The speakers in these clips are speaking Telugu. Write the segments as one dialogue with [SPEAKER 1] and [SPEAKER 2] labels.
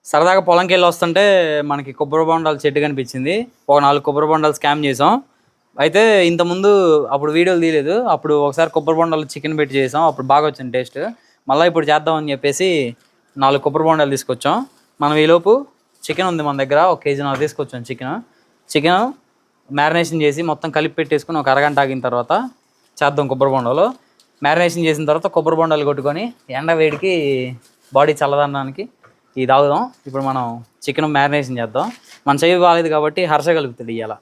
[SPEAKER 1] సరదాగా పొలంకి వెళ్ళి వస్తుంటే మనకి కొబ్బరి బొండాల చెట్టు కనిపించింది. ఒక 4 కొబ్బరి బొండాలు స్కామ్ చేసాం. అయితే ఇంతకుముందు అప్పుడు వీడియోలు తీయలేదు. అప్పుడు ఒకసారి కొబ్బరి బొండాలు చికెన్ పెట్టి చేసాం. అప్పుడు బాగా వచ్చింది టేస్ట్. మళ్ళీ ఇప్పుడు చేద్దామని చెప్పేసి 4 కొబ్బరి బొండాలు తీసుకొచ్చాం. మనం ఈలోపు చికెన్ ఉంది మన దగ్గర, 1 కేజీ తీసుకొచ్చాం. చికెన్ మ్యారినేషన్ చేసి మొత్తం కలిపి పెట్టేసుకుని ఒక అరగంట ఆగిన తర్వాత చేద్దాం కొబ్బరి బొండాలు. మ్యారినేషన్ చేసిన తర్వాత కొబ్బరి బొండాలు కొట్టుకొని ఎండ వేడికి బాడీ చల్లదనడానికి ఇది తాగుదాం. ఇప్పుడు మనం చికెన్ మ్యారినేషన్ చేద్దాం. మన చెయ్యి బాగాలేదు కాబట్టి హర్ష కలుగుతుంది ఇవాళ.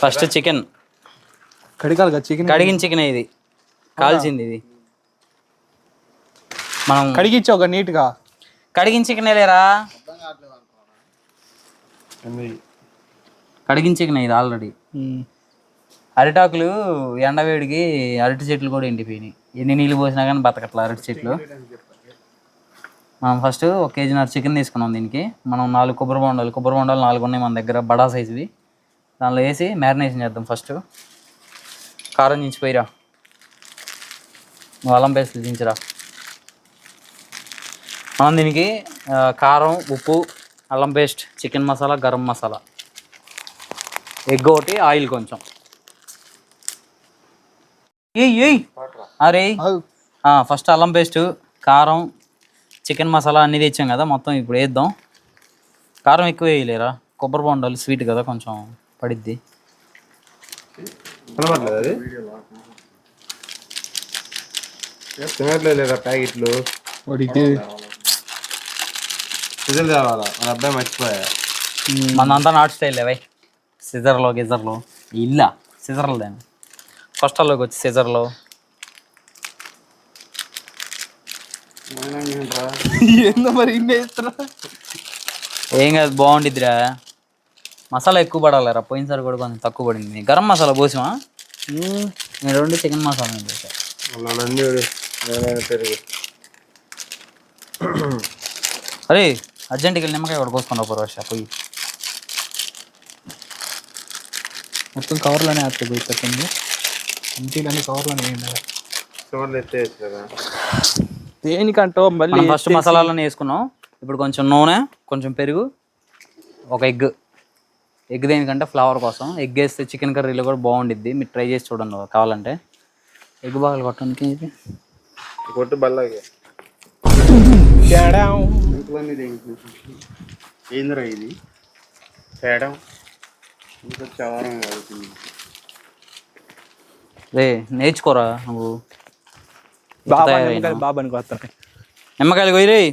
[SPEAKER 1] ఫస్ట్ చికెన్ కడిగిన చికెన్, ఇది కాల్చింది. ఇది మనం
[SPEAKER 2] కడిగిచ్చి ఒక నీట్గా
[SPEAKER 1] కడిగిన చికెన్ లేరా, కడిగిన చికెన్ ఇది ఆల్రెడీ. అరిటాకులు ఎండవేడికి అరటి చెట్లు కూడా ఎండిపోయినాయి. ఎన్ని నీళ్ళు పోసినా కానీ బతకట్లా అరటి చెట్లు. మనం ఫస్ట్ 1 కేజీ చికెన్ తీసుకున్నాం. దీనికి మనం 4 కొబ్బరి బొండాలు 4 ఉన్నాయి మన దగ్గర, బడా సైజువి. దానిలో వేసి మ్యారినేషన్ చేద్దాం. ఫస్ట్ కారం దించిపోయిరా, అల్లం పేస్ట్ దించిరా. మనం దీనికి కారం, ఉప్పు, అల్లం paste, chicken masala, garam masala, egg ఒకటి, ఆయిల్ కొంచెం. అరే ఫస్ట్ అల్లం పేస్ట్, కారం, చికెన్ మసాలా అన్నీ తెచ్చాం కదా, మొత్తం ఇప్పుడు వేద్దాం. కారం ఎక్కువ వేయలేరా, కొబ్బరి బొండాలు స్వీట్ కదా, కొంచెం పడిద్ది.
[SPEAKER 3] ప్యాకెట్లు అబ్బాయి మర్చిపోయా.
[SPEAKER 1] మనంతా నాట్ స్టైల్ లేవై, సిజర్లో గిజర్లో ఇల్లా సిజర్లో దాన్ని ఫస్ట్లోకి వచ్చి సిజర్లో
[SPEAKER 2] ఏందో మరి ఇన్ని వేస్తున్నా.
[SPEAKER 1] ఏం కాదు, బాగుండిద్దిరా. మసాలా ఎక్కువ పడాలిరా, పోయినసారి కూడా కొంచెం తక్కువ పడింది. గరం మసాలా పోసామా నేను, 2 చికెన్ మసాలా పోసా. అరే అర్జెంటుగా నిమ్మకాయ కూడా కోసుకున్నావు పరవాష పోయి.
[SPEAKER 2] మొత్తం కవర్లోనే వేస్తాయి పోయి పెట్టండి. అంతేగాని కవర్లోనే వేయండి. దేనికంటో మళ్ళీ
[SPEAKER 1] ఫస్ట్ మసాలాలను వేసుకున్నాం. ఇప్పుడు కొంచెం నూనె, కొంచెం పెరుగు, ఒక ఎగ్. దేనికంటే ఫ్లేవర్ కోసం. ఎగ్ వేస్తే చికెన్ కర్రీలో కూడా బాగుండిద్ది. మీరు ట్రై చేసి చూడండి కావాలంటే. ఎగ్ బాగా కొట్టడానికి
[SPEAKER 3] కొట్టు బల్లకి ఏందిరా ఇది తేడా
[SPEAKER 1] రే నేర్చుకోరా నువ్వు.
[SPEAKER 2] బాబా అనుకోస్తాను.
[SPEAKER 1] నిమ్మకాయలు కొయ్యి.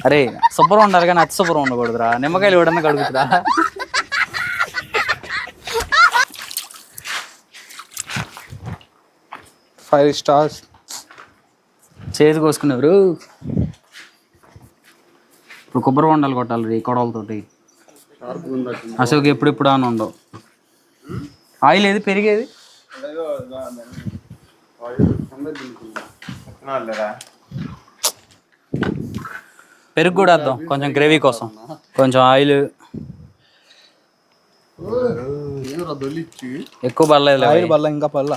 [SPEAKER 1] అరే శుభ్రం ఉండాలి కానీ అతి శుభ్రం ఉండకూడదురా. నిమ్మకాయలు ఇవ్వడానికి అడుగుతురా.
[SPEAKER 2] ఫైవ్ స్టార్స్
[SPEAKER 1] చేతి కోసుకునేవారు. ఇప్పుడు కొబ్బరి బొండాలు కొట్టాలి కొడవలతోటి. అశోక్ ఎప్పుడెప్పుడు అని ఉండవు. ఆయిల్ ఏది, పెరిగేది పెరుగు కూడా వేద్దాం కొంచెం గ్రేవీ కోసం. కొంచెం ఆయిల్ ఎక్కువ పర్లేదు,
[SPEAKER 2] ఆయిల్ పల్ల ఇంకా పల్ల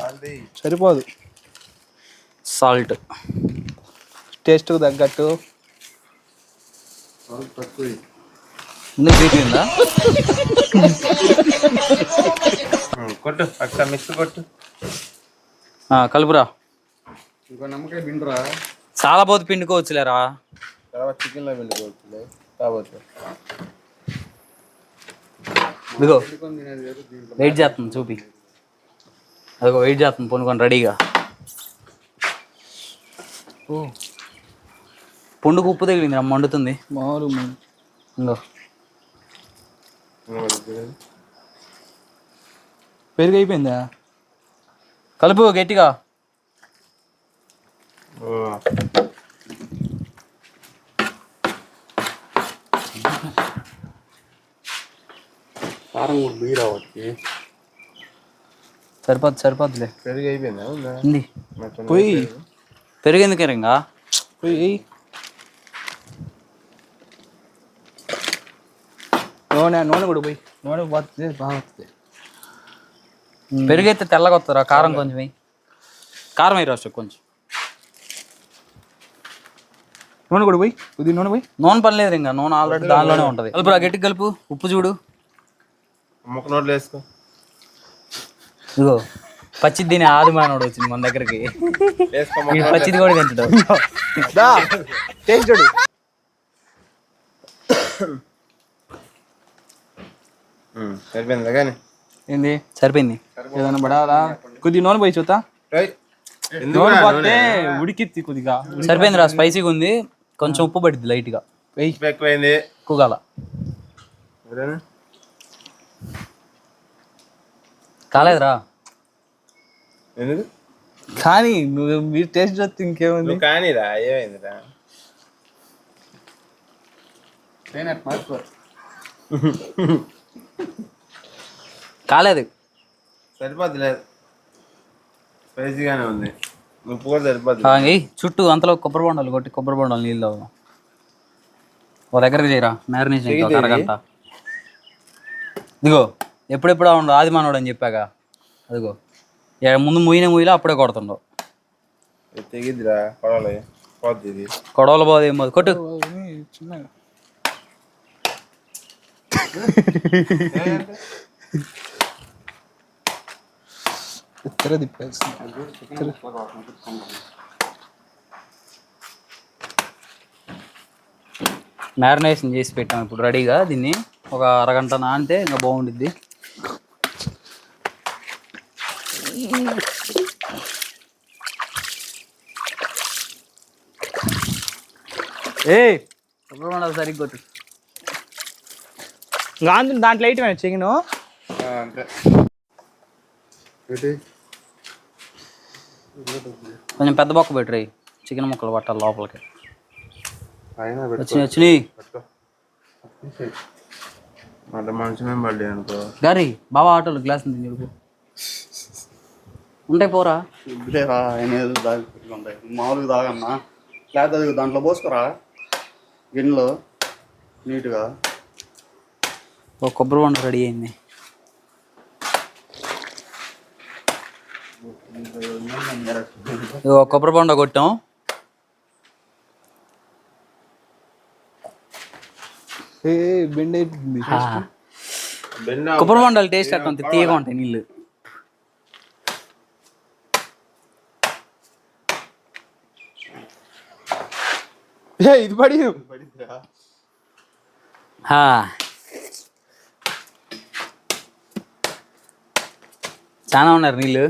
[SPEAKER 2] సరిపోదు.
[SPEAKER 1] సాల్ట్
[SPEAKER 2] టేస్ట్కి తగ్గట్టు.
[SPEAKER 1] ఎందుకు తీపిందా
[SPEAKER 3] కొట్టు అక్క మిక్స్ కొట్టు.
[SPEAKER 1] కలుపురా.
[SPEAKER 3] ఇంకో నమ్మకాయ పిండురా.
[SPEAKER 1] చాలా పోతే పిండుకోవచ్చులేరా.
[SPEAKER 3] తర్వాత చికెన్లో పిండుకోవచ్చులే. కాబట్టి
[SPEAKER 1] ఇదిగో వెయిట్ చేస్తుంది చూపి. అదిగో వెయిట్ చేస్తుంది పొనుకొని రెడీగా. పుండుకు ఉప్పు తగిలింది, మండుతుంది.
[SPEAKER 2] మారు
[SPEAKER 1] ఇంకో
[SPEAKER 2] పెరుగు అయిపోయిందా?
[SPEAKER 1] కలుపు గట్టిగా.
[SPEAKER 3] కారం కూడా బియ్య రావచ్చు.
[SPEAKER 1] సరిపోద్దులే.
[SPEAKER 3] పెరుగు అయిపోయిందా?
[SPEAKER 1] ఉంది.
[SPEAKER 2] పోయి
[SPEAKER 1] పెరుగు ఎందుకు ఇంకా
[SPEAKER 2] పోయి. నూనె కూడా పోయి. నూనె పోతుంది బాగా వస్తుంది.
[SPEAKER 1] పెరుగు అయితే తెల్లగా వస్తుందిరా. కారం కొంచెం కారం అయ్యి రాష్ట్ర కొంచెం
[SPEAKER 2] నూనె కూడా పోయి కొద్దిగా నూనె పోయి.
[SPEAKER 1] నూనె పని లేదు ఇంకా, నూనె ఆల్రెడీ దానిలోనే ఉంటుంది. కలుపురా, గట్టికి కలుపు. ఉప్పు చూడు,
[SPEAKER 3] ముక్క నోట్లు వేసుకో.
[SPEAKER 1] ఇగో పచ్చిది తినే ఆది మానవుడు వచ్చింది మన దగ్గరికి.
[SPEAKER 3] వేసుకో
[SPEAKER 1] ఈ పచ్చిది కూడా తింటాడు.
[SPEAKER 2] టేస్ట్ చూడు.
[SPEAKER 3] సరిపోయింది కానీ
[SPEAKER 2] ఏంది
[SPEAKER 1] సరిపోయింది.
[SPEAKER 2] ఏదైనా పడాలా? కొద్దిగా నూనె పోయి చూద్దా. నూనె పోతే ఉడికిద్ది కొద్దిగా.
[SPEAKER 1] సరిపోయింది రా, స్పైసీగా ఉంది. కొంచెం ఉప్పు పడుద్ది లైట్గా.
[SPEAKER 3] ఎక్కువైంది.
[SPEAKER 1] ఎక్కువ కాల కాలేదురా.
[SPEAKER 3] ఎందుకు
[SPEAKER 2] కానీ మీరు టేస్ట్ చూస్తే ఇంకేముంది.
[SPEAKER 3] కానీరా, ఏమైందిరా?
[SPEAKER 1] కాలేదు.
[SPEAKER 3] సరిపోద్ది, లేదు స్పైసీగానే ఉంది. ఉప్పు కూడా సరిపోద్ది.
[SPEAKER 1] చుట్టూ అంతలో కొబ్బరి బొండాలు కొట్టి కొబ్బరి బొండాలు నీళ్ళు ఓ దగ్గరకు చేయరా. మ్యారినేషన్ అరగంట. ఇదిగో ఎప్పుడెప్పుడు ఉండవు ఆది మనోడు అని చెప్పాక. అదిగో ముందు ముయ్యిలా అప్పుడే కొడుతుండవు.
[SPEAKER 3] తెగిద్దిరా కొడవలు, పోద్ది ఇది.
[SPEAKER 1] కొడవలు పోదు ఏం పోదు, కొట్టు.
[SPEAKER 2] చిన్నగా
[SPEAKER 1] మ్యారినేషన్ చేసి పెట్టాం ఇప్పుడు రెడీగా. దీన్ని ఒక అరగంట నానితే ఇంకా బాగుండిద్ది. కొబ్బరి బొండాలు సరిగ్గా కొట్టు.
[SPEAKER 2] దాంట్లో వేయటమే చికెన్.
[SPEAKER 3] అంతే.
[SPEAKER 1] కొంచెం పెద్ద బొక్క పెట్టు. చికెన్ ముక్కలు పట్టాలి లోపలికి.
[SPEAKER 3] అయినా
[SPEAKER 1] వచ్చినాయి.
[SPEAKER 3] అంటే మంచిగా పడ్డాయి అనుకో.
[SPEAKER 1] గారి బాబా ఆటోలు గ్లాస్ తిని ఉంటాయి పోరా.
[SPEAKER 4] ఇప్పుడేరా ఆయన ఉంటాయి మామూలుగా తాగన్నా. లేకపోతే దాంట్లో పోసుకోరా గిన్నెలో నీట్గా.
[SPEAKER 1] ఓ కొబ్బరి బొండ రెడీ అయింది. ఇగో కొబ్బరి బొండ కొట్టాం.
[SPEAKER 2] బెండ్ అయిపోతుంది.
[SPEAKER 1] కొబ్బరి బొండాలు టేస్ట్ అట్లా తీయగా ఉంటాయి నీళ్ళు.
[SPEAKER 2] ఇది పడి
[SPEAKER 1] చాలా ఉన్నారు నీళ్ళు.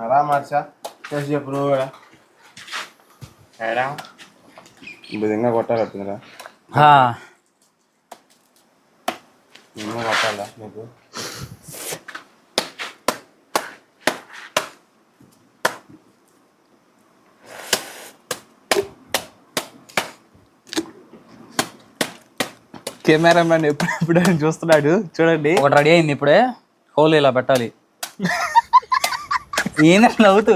[SPEAKER 3] అలా మార్చా చేసి చెప్పు నువ్వు కూడా. విధంగా కొట్టాలరా, కొట్టాలా నీకు?
[SPEAKER 2] కెమెరామ్యాన్ ఎప్పుడు చూస్తున్నాడు చూడండి.
[SPEAKER 1] ఒకటి రెడీ అయింది ఇప్పుడే. హోల్ ఇలా పెట్టాలి. ఏంటంటే నవ్వుతూ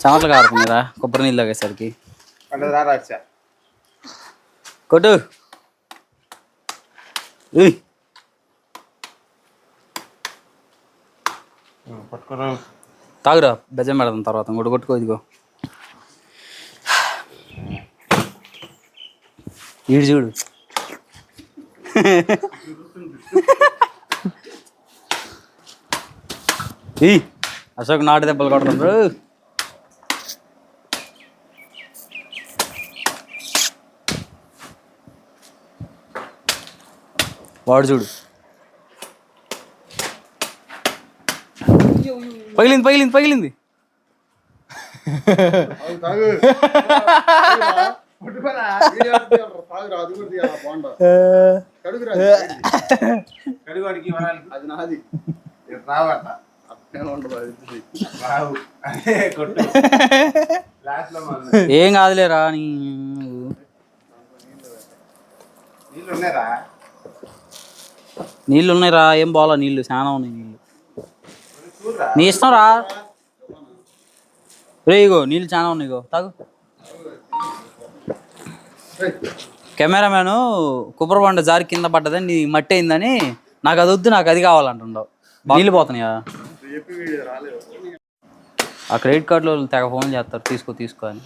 [SPEAKER 1] చెమటలు కారుతున్నారా కొబ్బరి నీళ్ళు తాగేసరికి. కొట్టు. తాగురా, బెజం పెడతాం తర్వాత. ఇంకోటి కొట్టుకో. ఇదిగో ఈడు చూడు. అశోక్ నాటు దెబ్బలు కొడుతుండ్రు. వాడు చూడు. పగిలింది పగిలింది పగిలింది.
[SPEAKER 4] అది నాది
[SPEAKER 1] ఏం కాదులేరా. నీళ్ళు ఉన్నాయిరా, ఏం బాగా నీళ్ళు చాలా ఉన్నాయి. నీళ్ళు నీ ఇష్టం రా. రే ఇగో నీళ్ళు చాలా ఉన్నాయి. ఇగో తాగు. కెమెరామ్యాను కొబ్బరి బొండ జారి కింద పడ్డదని నీ మట్టి అయిందని నాకు అది వద్దు నాకు అది కావాలంటుండవు నీళ్ళు పోతున్నాయా ఆ క్రెడిట్ కార్డులో తెగ ఫోన్ చేస్తారు తీసుకో అని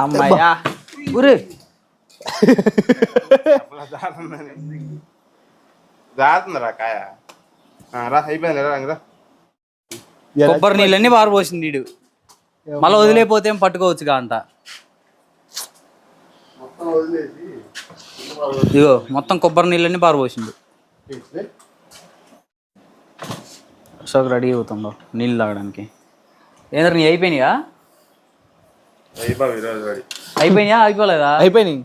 [SPEAKER 1] అమ్మాయ్యా ఊరే
[SPEAKER 3] జారుతుందిరా కాయ రా అయిపోయింది రా
[SPEAKER 1] కొబ్బరి నీళ్ళన్నీ పారిపోసింది వీడు మళ్ళీ వదిలేపోతే ఏం పట్టుకోవచ్చుగా అంట ఇగో మొత్తం కొబ్బరి నీళ్ళన్నీ పారిపోసిండు అశోక్ రెడీ అవుతుండో నీళ్ళు తాగడానికి ఏంద్ర నీ అయిపోయినాయా అయిపోయినాయా అయిపోలేదా
[SPEAKER 2] అయిపోయినాయి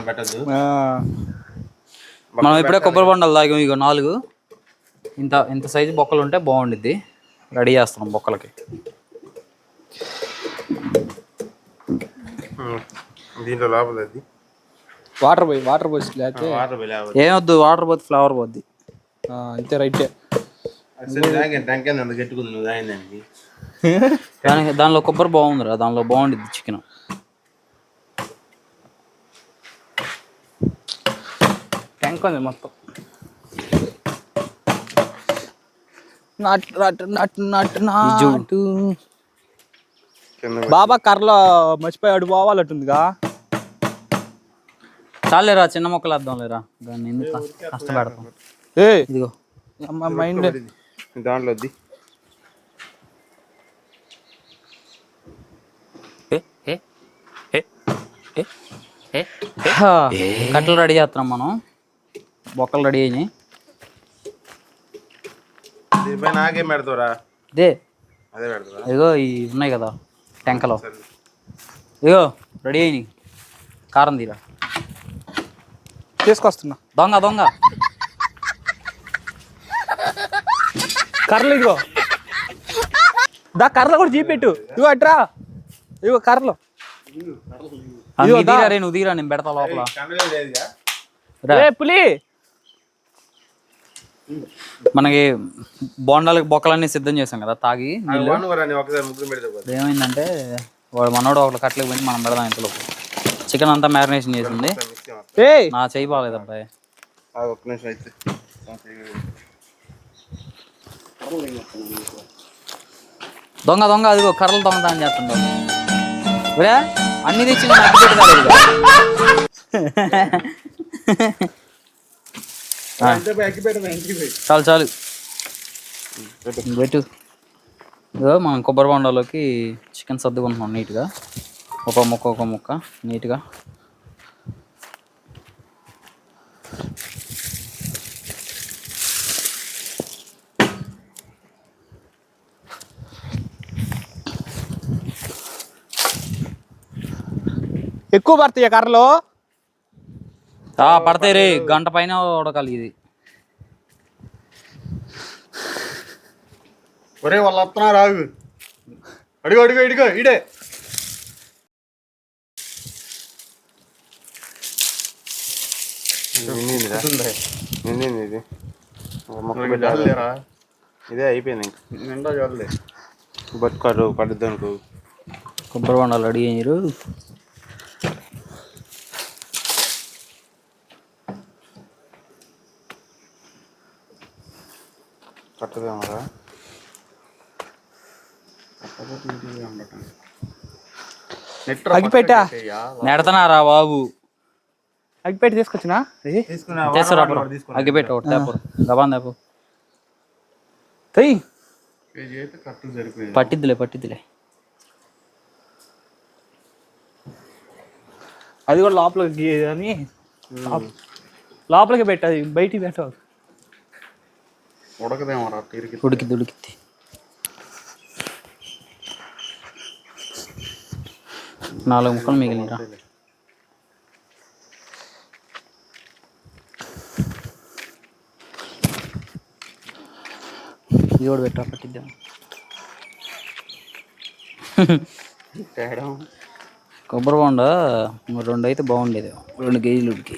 [SPEAKER 3] పెట్టద్దు
[SPEAKER 1] మనం ఇప్పుడే కొబ్బరి బొండాలు తాగాం ఇగో 4 ఇంత సైజు బొక్కలు ఉంటే బాగుండిద్ది రెడీ చేస్తున్నాం బొక్కలకి
[SPEAKER 3] దీంట్లో లోపలది
[SPEAKER 2] వాటర్ పోసి లేకపోతే
[SPEAKER 1] ఏమొద్దు వాటర్ పోతే ఫ్లవర్ పోద్ది
[SPEAKER 2] అంతే రైటే
[SPEAKER 3] గట్టుకుంది నువ్వు తాగిందానికి
[SPEAKER 1] దానిలో కొబ్బరి బాగుందిరా దానిలో బాగుండిద్ది చికెన్
[SPEAKER 2] ట్యాంక్ ఉంది మొత్తం నాటు బాబా కర్రలో మర్చిపోయాడు పోవాలట్టుందిగా
[SPEAKER 1] చాలేరా చిన్న మొక్కలు వేద్దాం లేరా దాన్ని ఎందుకు కష్టపడతాం ఇదిగో
[SPEAKER 2] మైండ్
[SPEAKER 3] దాంట్లో
[SPEAKER 1] కట్టలు రెడీ చేస్తున్నాం మనం బొక్కలు రెడీ అయినాయి
[SPEAKER 3] నాకేం పెడతావురా
[SPEAKER 1] ఇదే
[SPEAKER 3] అదే పెడతా
[SPEAKER 1] ఇదిగో ఇవి ఉన్నాయి కదా టెంకలో ఇదిగో రెడీ అయినాయి కారం తీరా
[SPEAKER 2] తీసుకొస్తున్నా
[SPEAKER 1] దొంగ
[SPEAKER 2] కర్రలు ఇదిగో కర్రలు కూడా చూపెట్టు ఇగో అట్రా ఇగో కర్రలు
[SPEAKER 1] నువ్వు తీరా నేను పెడతా లోపల
[SPEAKER 2] పులి
[SPEAKER 1] మనకి బోండాలకి బొక్కలన్నీ సిద్ధం చేసాం కదా తాగి ఏమైందంటే వాడు మనోడు ఒకటి కట్టలేక పోయి మనం పెడదాం ఇంతలో చికెన్ అంతా మ్యారినేషన్ చేసింది నా చెయ్యి బాగాలేదు అబ్బాయి దొంగ అదిగో కర్రలు దొంగతనం చేస్తుండవు ఒరే అన్ని తెచ్చి చాలు పెట్టు ఇదో మనం కొబ్బరి బొండాలోకి చికెన్ సర్దుకుంటున్నాం నీట్గా ఒక ముక్క నీట్గా
[SPEAKER 2] ఎక్కువ పడతాయి కర్రలు
[SPEAKER 1] పడతాయి రే గంట పైన ఉడకాలి ఇది
[SPEAKER 4] ఒరే వాళ్ళు వస్తున్నారు ఆగు అడిగో ఇడే
[SPEAKER 3] ఇది ఇదే అయిపోయింది
[SPEAKER 4] నిండా చాలే
[SPEAKER 3] బతుకారు పడుద్దానికి
[SPEAKER 1] కొబ్బరి బొండాలు రెడీ అయ్యారు
[SPEAKER 3] కట్టదేమరా
[SPEAKER 2] అగ్గిపెట్టా
[SPEAKER 1] నెడతనారా బాబు
[SPEAKER 2] అగ్గిపెట్టి తీసుకొచ్చినా
[SPEAKER 1] చేస్తారా అగ్గిపెట్ట ఒకటి తేపరు గబాన్ తేపు పట్టిద్దిలే
[SPEAKER 2] అది కూడా లోపలికి అని లోపలికి పెట్టాది బయటికి పెట్టాలి
[SPEAKER 4] ఉడకదేమరా
[SPEAKER 1] ఉడికిద్ది 4 ముక్కలు మిగిలినరా ఇది కూడా పెట్టా పట్టిద్దాం కొబ్బరి బొండ 2 అయితే బాగుండేది 2 కేజీలు ఉడికి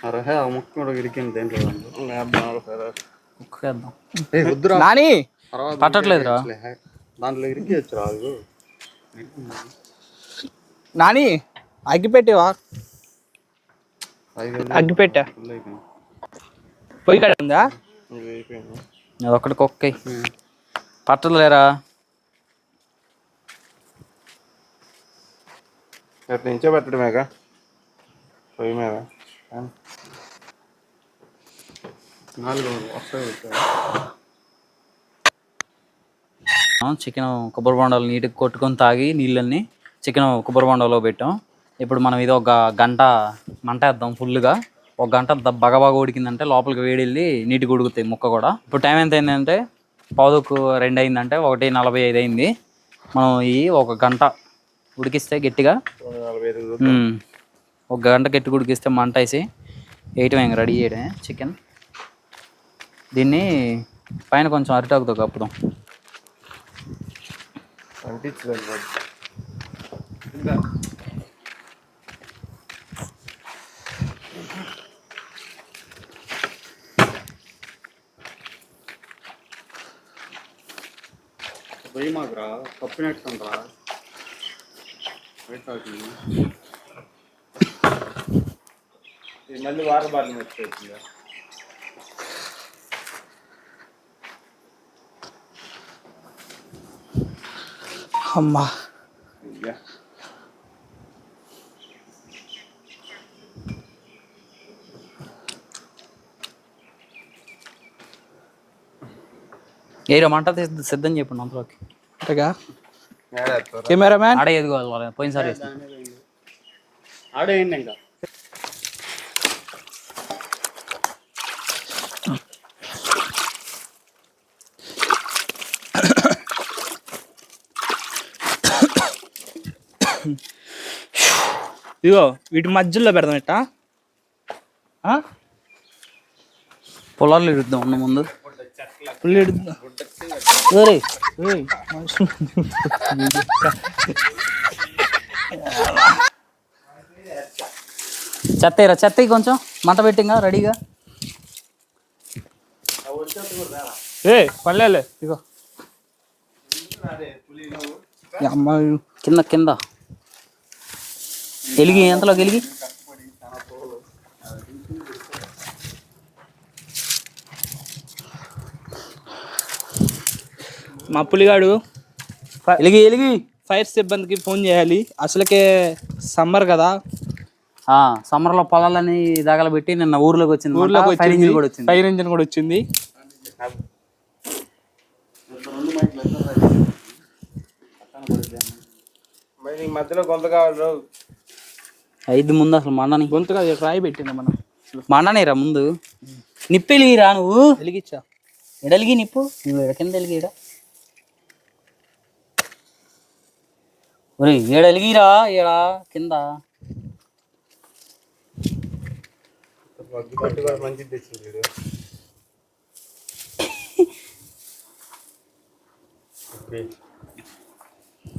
[SPEAKER 4] అరే ఆ ముక్క కూడా ఇరికింది దేంట్లో
[SPEAKER 1] కుక్కేద్దాం.
[SPEAKER 4] వద్దురా
[SPEAKER 2] నాని
[SPEAKER 4] తర్వాత
[SPEAKER 1] పట్టట్లేదురా.
[SPEAKER 4] దాంట్లో ఇరికి వచ్చు రాదు.
[SPEAKER 2] నాని అగ్గి పెట్టేవా? అగ్గి పెట్టా పొయ్యి కడ ఉందా?
[SPEAKER 1] అదొక్కటి కుక్క పట్టలేరా.
[SPEAKER 3] అట్లా నుంచో పెట్టడమేగా పొయ్యి మీద.
[SPEAKER 4] 4 వస్తాయి.
[SPEAKER 1] చికెన్ కొబ్బరి బొండాలు నీట్గా కొట్టుకొని తాగి నీళ్ళన్నీ చికెన్ కొబ్బరి బొండాలో పెట్టాం. ఇప్పుడు మనం ఇది ఒక గంట మంట వేద్దాం ఫుల్గా. ఒక గంట బగబాగా ఉడికిందంటే లోపలికి వేడి వెళ్ళి నీట్గా ఉడుకుతాయి ముక్క కూడా. ఇప్పుడు టైం ఎంత అయిందంటే 1:02 అయిందంటే 1:45 అయింది. మనం ఈ ఒక గంట ఉడికిస్తే గట్టిగా
[SPEAKER 3] 45
[SPEAKER 1] ఒక గంట గట్టిగా ఉడికిస్తే మంట వేసి వేయటం ఇంకా రెడీ చేయడమే చికెన్. దీన్ని పైన కొంచెం అరిటాకుతో కప్పుదాం.
[SPEAKER 3] అంటించలేదు.
[SPEAKER 4] పోయి మాకురా కప్పినట్టుండ్రా
[SPEAKER 3] ఇది మళ్ళీ వాటర్ బాటిల్ వచ్చేసిందా?
[SPEAKER 2] అమ్మా
[SPEAKER 1] ఏదో మంట సిద్ధం చెప్పండి అంతలోకి.
[SPEAKER 2] అంతగా కెమెరామ్యాన్
[SPEAKER 1] ఆడే ఎదుకోవాలి పోయినసారి వేస్తాం.
[SPEAKER 4] ఆడేయండి ఇంకా.
[SPEAKER 2] ఇదిగో వీటి మధ్యలో పెడదాం ఇట్టా.
[SPEAKER 1] పొలాల్లో ఇరుద్దాం ఉన్న ముందు.
[SPEAKER 2] పుల్లి ఎడుద్దాం.
[SPEAKER 1] చెత్తరా చెత్త కొంచెం మంట పెట్టింగా రెడీగా.
[SPEAKER 2] పర్లేలే ఇగో అమ్మ
[SPEAKER 1] కింద కింద ఎలిగి ఎంతలోకి ఎలిగి.
[SPEAKER 2] మా పులిగాడు
[SPEAKER 1] ఎలిగి ఎలిగి
[SPEAKER 2] ఫైర్ సిబ్బందికి ఫోన్ చేయాలి. అసలుకే సమ్మర్ కదా,
[SPEAKER 1] సమ్మర్లో పొలాలని తగలబెట్టి నిన్న ఊర్లోకి వచ్చింది.
[SPEAKER 2] ఊర్లోకి
[SPEAKER 1] ఫైర్ ఇంజిన్ కూడా వచ్చింది.
[SPEAKER 2] ఫైర్ ఇంజిన్ కూడా వచ్చింది.
[SPEAKER 3] మరి నీకు మధ్యలో కొంత కావాలి.
[SPEAKER 1] ఐదు ముందు అసలు మండని
[SPEAKER 2] గొంతుగా రాయి పెట్టింది మనం.
[SPEAKER 1] మండనేరా ముందు నిప్పు ఎలిగిరా నువ్వు.
[SPEAKER 2] వెలిగించా
[SPEAKER 1] ఎడలిగి నిప్పు నువ్వు కింద ఎలిగిరా. ఒరే ఏడలిగిరా ఏడా కింద.
[SPEAKER 3] మంచిది తెచ్చింది.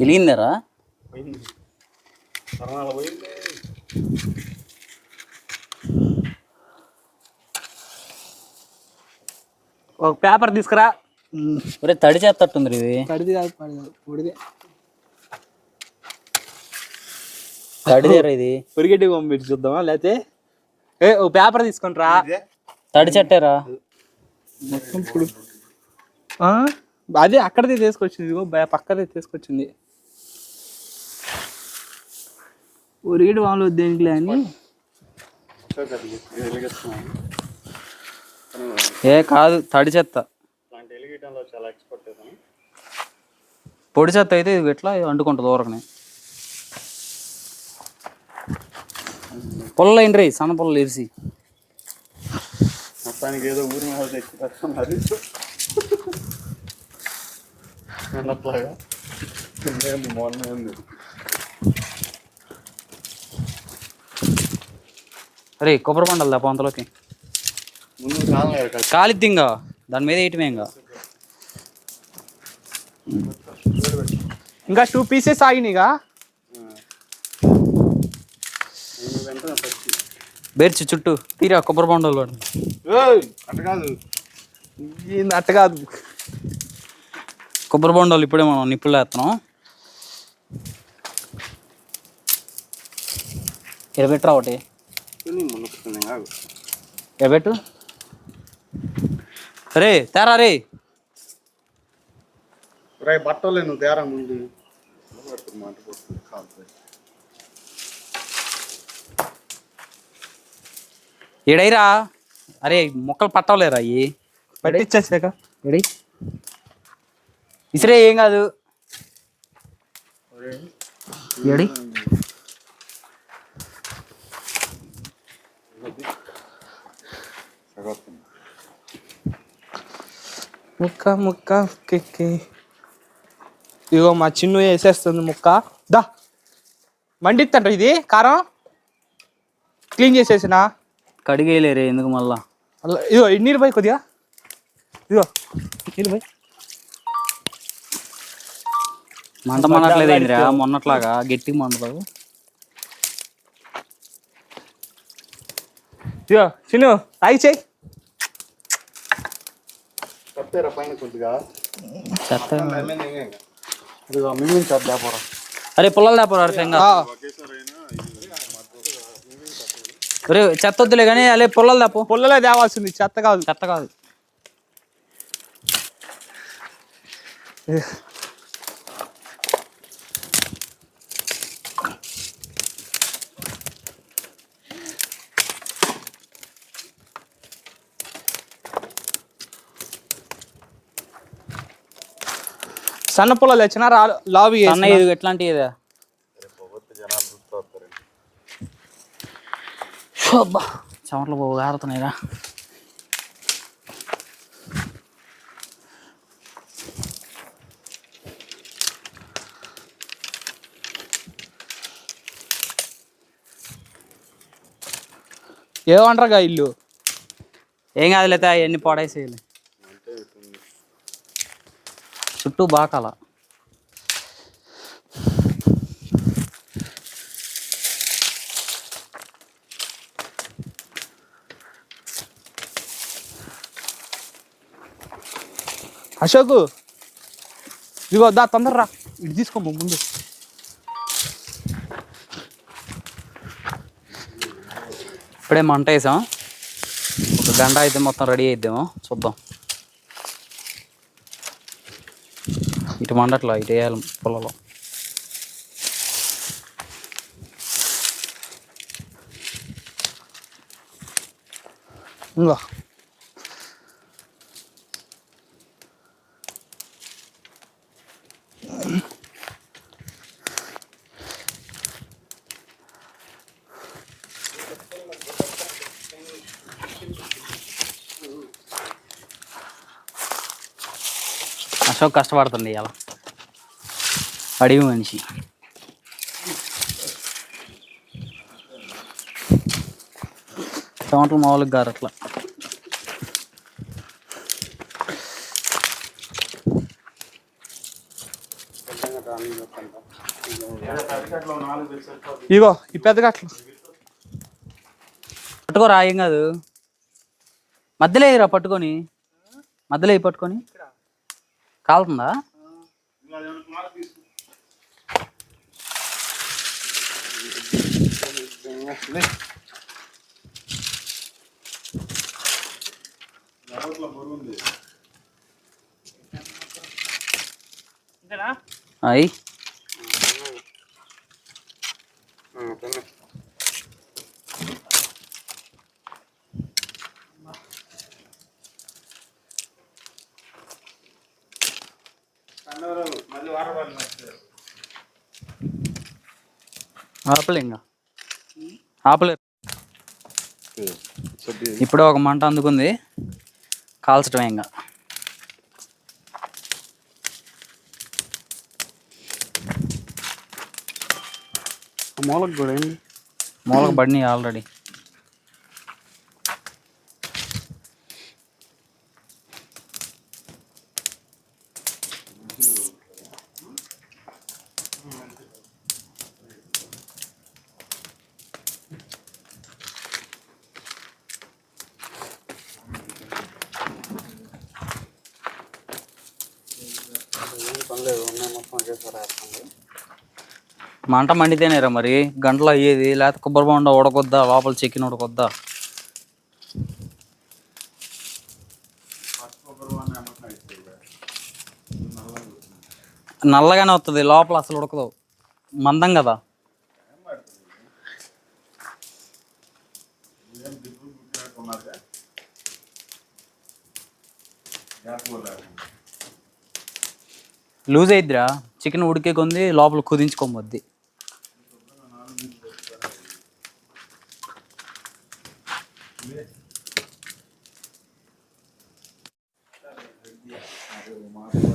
[SPEAKER 1] ఎలిగిందరా.
[SPEAKER 2] ఒక పేపర్ తీసుకురా.
[SPEAKER 1] ఒరే తడి చేస్తట్టుంది ఇది.
[SPEAKER 2] కడిది కాదు పొడిదే.
[SPEAKER 1] తడిదేరా ఇది.
[SPEAKER 2] పొరిగెట్టి పంపించి చూద్దామా లేకపోతే ఒక పేపర్ తీసుకొని రా.
[SPEAKER 1] తడి చెట్టారా
[SPEAKER 2] మొత్తం పొడి. అదే అక్కడదే తీసుకొచ్చింది. ఇదిగో పక్కదే తీసుకొచ్చింది. పొరిగెట్టి వాళ్ళు దేనికిలే అని.
[SPEAKER 1] ఏ కాదు తడి చెత్త. పొడి చెత్త అయితే ఇది ఎట్లా అంటుకుంటుంది ఊరకనే. పొల్ల ఏంటి సన్న పొల్లలు ఇరిసి
[SPEAKER 4] మొత్తానికి ఏదో ఊరి మీద తెచ్చి పెట్టుకున్నారు. అట్లాగా మొన్న ఉంది.
[SPEAKER 1] అరే కొబ్బరి పండాలి దా పొంతలోకి
[SPEAKER 4] ముందు కాలం
[SPEAKER 1] కాలిద్ది ఇంకా దాని మీద వేయటమే
[SPEAKER 2] ఇంకా 2 పీసెస్ ఆగినాయిగా.
[SPEAKER 1] బేర్చి చుట్టూ తీరా కొబ్బరి బొండాలు
[SPEAKER 4] ఏయ్ అట్ట కాదు.
[SPEAKER 2] ఏంది అట్ట కాదు.
[SPEAKER 1] కొబ్బరి బొండాలు ఇప్పుడే మనం నిప్పులు వేస్తున్నాం. ఎడబెట్టరా ఒకటి, ఎడబెట్టు. రే తేరా రే.
[SPEAKER 4] రేయ్ బట్టలే నువ్వు తేరా ముందు.
[SPEAKER 1] ఎడైరా. అరే మొక్కలు పట్టవలేరా అయ్యి.
[SPEAKER 2] పట్టించేసాక
[SPEAKER 1] ఎడై ఇసరే ఏం కాదు. ఎడి
[SPEAKER 2] ముక్క ముక్క కెక్కి. ఇగో మా చిన్ను వేసేస్తుంది ముక్క. దా మండిత్తంట ఇది కారం క్లీన్ చేసేసిన.
[SPEAKER 1] కడిగేయలేరే ఎందుకు మళ్ళా.
[SPEAKER 2] అలా ఇగో నీళ్ళు పోయి కొద్దిగా. ఇగో నీళ్ళు పోయి.
[SPEAKER 1] మంట మనట్లేదు ఏందిరా మొన్నట్లాగా గట్టిగా మండదు.
[SPEAKER 2] ఇగో చిన్ను తాగి చేయి.
[SPEAKER 4] కప్పారా పైన కొద్దిగా.
[SPEAKER 1] చెత్త.
[SPEAKER 4] ఇదిగో మిమ్మల్ని చేద్దాపోరా.
[SPEAKER 1] అరే పుల్లలు దాపోరా అర్థంగా. అరే చెత్త వద్దులే కానీ అలే పుల్లలు దాపు.
[SPEAKER 2] పుల్లలే తేవాల్సింది, చెత్త కాదు.
[SPEAKER 1] చెత్త కాదు.
[SPEAKER 2] సన్న పుల్లలు తెచ్చినా లావి
[SPEAKER 1] అన్న ఇది ఎట్లాంటివి ఇదా. చెమటలు బాబు గారుతున్నాయిరా.
[SPEAKER 2] ఏమంటారుగా ఇల్లు.
[SPEAKER 1] ఏం కాదు లేతే అవన్నీ పాడేసేయాలి. చుట్టూ బాకాల.
[SPEAKER 2] అశోక్ ఇదిగో దా తొందరరా, ఇది తీసుకోమ్మ ముందు.
[SPEAKER 1] ఇప్పుడే మంట వేసాం, ఒక గంట అయితే మొత్తం రెడీ అయిద్దాము. చూద్దాం. ఇటు మండట్లా, ఇటు వేయాలి పొలంలో.
[SPEAKER 2] ఇంకో
[SPEAKER 1] అశోక్ కష్టపడుతుంది ఇలా, అడివి మనిషి. టమాటాలు మామూలుగా గారు అట్లా.
[SPEAKER 2] ఇగో ఈ పెద్ద గట్లు
[SPEAKER 1] పట్టుకోరా, ఏం కాదు. మధ్యలో వేయరా పట్టుకొని, మధ్యలో వేయి పట్టుకొని. కాలుతుందా? అయి ఆపలే, ఇంకా ఆపలే. ఇప్పుడే ఒక మంట అందుకుంది, కాల్చటమే ఇంకా.
[SPEAKER 2] మూలకు కూడా ఏంటి,
[SPEAKER 1] మూలకు పడినాయి ఆల్రెడీ. మంట మండితేనేరా మరి గంటలో అయ్యేది, లేకపోతే కొబ్బరి బొండ ఉడకొద్దా, లోపల చికెన్ ఉడకొద్దా. నల్లగానే వస్తుంది, లోపల అసలు ఉడకదు, మందం కదా. లూజ్ అయిద్దిరా చికెన్ ఉడికే కొంది, లోపల కుదించుకోమద్ది.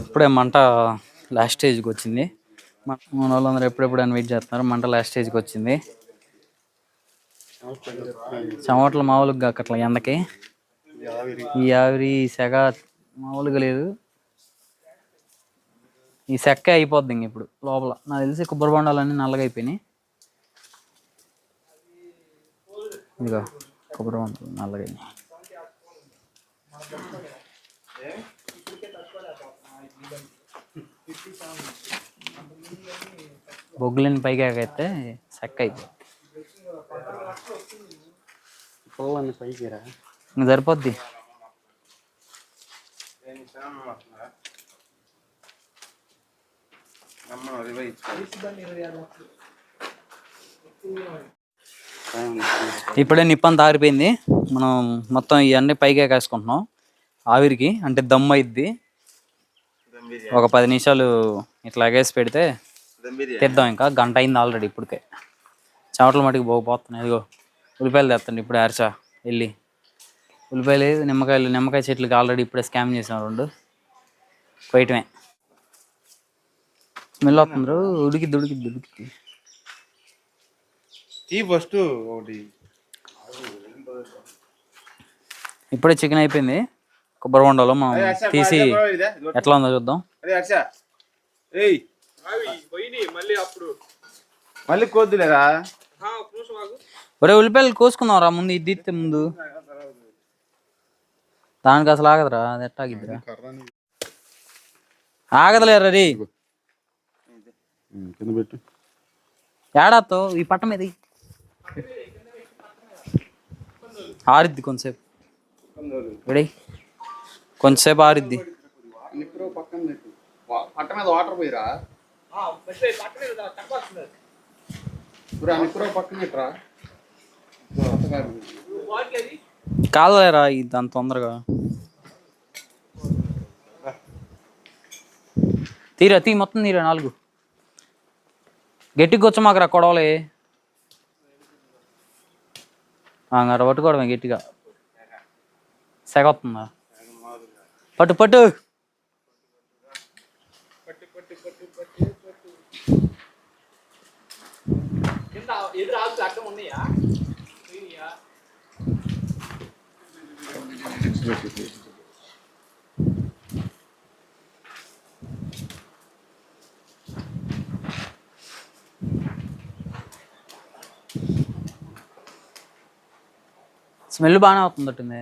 [SPEAKER 1] ఇప్పుడే మంట లాస్ట్ స్టేజ్కి వచ్చింది. మన వాళ్ళందరూ ఎప్పుడెప్పుడు అని వెయిట్ చేస్తున్నారు. మంట లాస్ట్ స్టేజ్కి వచ్చింది. చమటలు మామూలుగా అట్లా ఎండకి ఈ ఆవిరి సెగ మామూలుగా లేదు. ఈ సెక్కే అయిపోద్ది ఇంక ఇప్పుడు లోపల. నాకు తెలిసి కొబ్బరి బొండాలన్నీ నల్లగా అయిపోయినాయి. ఇదిగో కొబ్బరి బొండాలు నల్లగా అయినాయి. బొగ్గులని పైకి ఎగైతే సెక్క అయిపోద్ది. ఇంక సరిపోద్ది. ఇప్పుడే నిప్పంతా ఆరిపోయింది. మనం మొత్తం ఇవన్నీ పైకి ఎగేసుకుంటున్నాం ఆవిరికి, అంటే దమ్ అయిద్ది. ఒక 10 నిమిషాలు ఇట్లా ఎగేసి పెడితే తెద్దాం. ఇంకా గంట అయింది ఆల్రెడీ. ఇప్పటికే చెమటల మటుకు పోతున్నాయి. ఇదిగో ఉల్లిపాయలు తెస్తాండి ఇప్పుడు. అరచా వెళ్ళి ఉల్లిపాయలు, నిమ్మకాయ చెట్లకి ఆల్రెడీ ఇప్పుడే స్కామ్ చేసాం 2 కొయ్యటమే. స్మెల్ వస్తుంది. ఉడికిద్ది.
[SPEAKER 3] ఫస్ట్ ఒకటి
[SPEAKER 1] ఇప్పుడే చికెన్ అయిపోయింది. కొబ్బరి బొండాలో మనం తీసి ఎట్లా ఉందో చూద్దాం.
[SPEAKER 3] మళ్ళీ కొద్దులేరా.
[SPEAKER 1] ఒరే ఉల్లిపాయలు కోసుకుందాం రా ముందు. ఇది ఇస్తే ముందు దానికి అసలు ఆగదురా. అది ఎట్టాగిద్దిరా, ఆగదులేరా రీ. ఏడాతో ఈ పట్ట మీద ఆరిద్ది కొంచెంసేపు. రెడీ కొంచెంసేపు ఆరిద్ది.
[SPEAKER 2] పట్ట మీద వాటర్ పోయిరా పక్కన
[SPEAKER 1] కాదులేరా ఇది అంత తొందరగా. తీ మొత్తం తీరా 4 గట్టిగా వచ్చమాకరా కొడవలే. అర పట్టుకోవడమే గట్టిగా. సెగ వస్తుందా? పట్టు స్మెల్ బాగానే అవుతుందట్టుంది.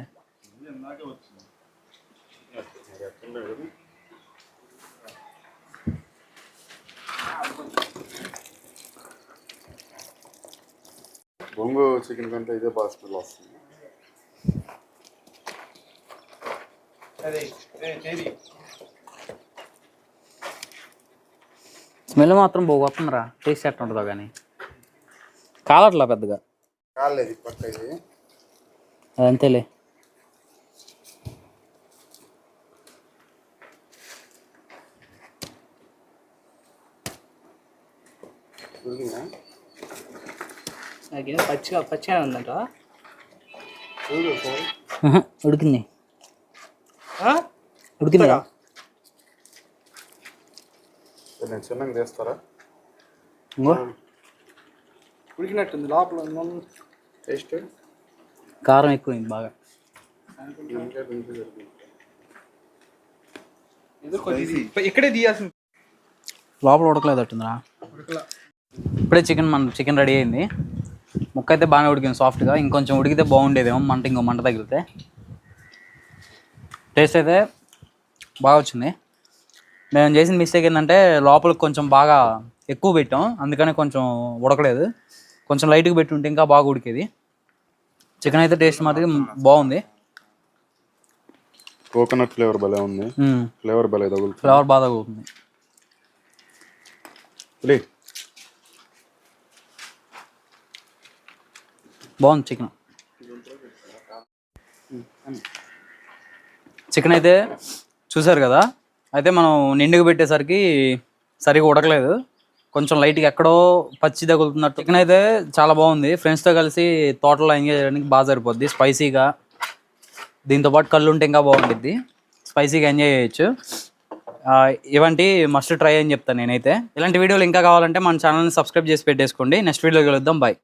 [SPEAKER 4] బొంగు చికెన్ కంటే ఇదే బాగా స్మెల్ వస్తుంది.
[SPEAKER 1] స్మెల్ మాత్రం వస్తుందిరా. టేస్ట్ ఎట్లా ఉంటుందో కానీ కాలట్లా పెద్దగా.
[SPEAKER 4] కాలేదు పక్క ఇది
[SPEAKER 1] అదంతేలే.
[SPEAKER 2] పచ్చిగా ఉందంట.
[SPEAKER 1] ఉడికిందా?
[SPEAKER 4] నేను చిన్నగా చేస్తారా?
[SPEAKER 2] ఉడికినట్టుంది లోపల.
[SPEAKER 4] టేస్ట్
[SPEAKER 1] కారం ఎక్కువైంది బాగా.
[SPEAKER 2] ఇక్కడే తీయాల్సింది.
[SPEAKER 1] లోపల ఉడకలేదట్టుందిరా. ఇప్పుడే చికెన్ రెడీ అయింది. ముక్క అయితే బాగానే ఉడికింది సాఫ్ట్గా. ఇంకొంచెం ఉడికితే బాగుండేదేమో. ఇంకో మంట తగిలితే. టేస్ట్ అయితే బాగా వచ్చింది. మేము చేసిన మిస్టేక్ ఏంటంటే లోపలికి కొంచెం బాగా ఎక్కువ పెట్టాం, అందుకని కొంచెం ఉడకలేదు. కొంచెం లైట్గా పెట్టి ఉంటే ఇంకా బాగా ఉడికేది. చికెన్ అయితే టేస్ట్ మాత్రం బాగుంది.
[SPEAKER 4] కోకోనట్ ఫ్లేవర్ భలే ఉంది. ఫ్లేవర్ భలే తగులుతుంది.
[SPEAKER 1] ఫ్లేవర్ బాగా తగులుతుంది. బాగుంది చికెన్. చికెన్ అయితే చూసారు కదా. అయితే మనం నిండుగా పెట్టేసరికి సరిగా ఉడకలేదు, కొంచెం లైట్గా ఎక్కడో పచ్చి తగులుతున్నట్టు. చికెన్ అయితే చాలా బాగుంది. ఫ్రెండ్స్తో కలిసి తోటలో ఎంజాయ్ చేయడానికి బాగా సరిపోద్ది. స్పైసీగా, దీంతోపాటు కళ్ళు ఉంటే ఇంకా బాగుంటుంది. స్పైసీగా ఎంజాయ్ చేయొచ్చు. ఇవంటి మస్ట్ ట్రై అని చెప్తాను నేనైతే. ఇలాంటి వీడియోలు ఇంకా కావాలంటే మన ఛానల్ని సబ్స్క్రైబ్ చేసి పెట్టేసుకోండి. నెక్స్ట్ వీడియోకి వెళ్దాం. బాయ్.